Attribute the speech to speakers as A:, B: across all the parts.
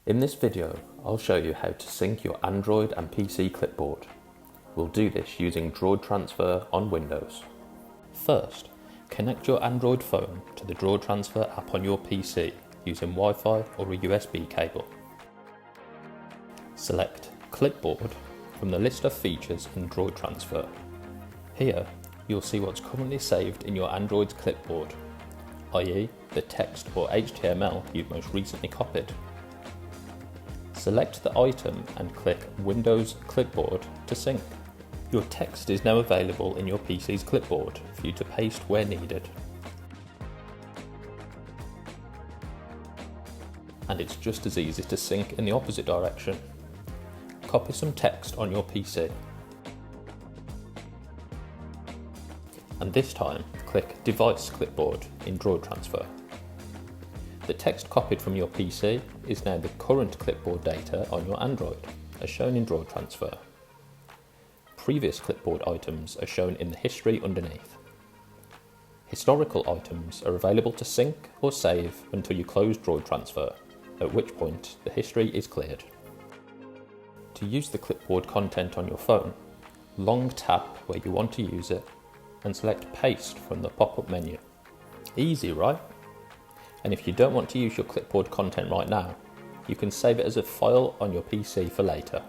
A: In this video, I'll show you how to sync your Android and PC clipboard. We'll do this using Droid Transfer on Windows. First, connect your Android phone to the Droid Transfer app on your PC using Wi-Fi or a USB cable. Select Clipboard from the list of features in Droid Transfer. Here, you'll see what's currently saved in your Android's clipboard, i.e. the text or HTML you've most recently copied. Select the item and click Windows Clipboard to sync. Your text is now available in your PC's clipboard for you to paste where needed. And it's just as easy to sync in the opposite direction. Copy some text on your PC. And this time, click Device Clipboard in Droid Transfer. The text copied from your PC is now the current clipboard data on your Android, as shown in Droid Transfer. Previous clipboard items are shown in the history underneath. Historical items are available to sync or save until you close Droid Transfer, at which point the history is cleared. To use the clipboard content on your phone, long tap where you want to use it and select Paste from the pop-up menu. Easy, right? And if you don't want to use your clipboard content right now, you can save it as a file on your PC for later.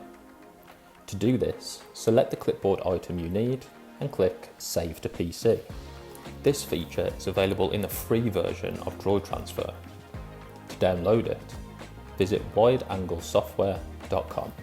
A: To do this, select the clipboard item you need and click Save to PC. This feature is available in the free version of Droid Transfer. To download it, visit wideanglesoftware.com.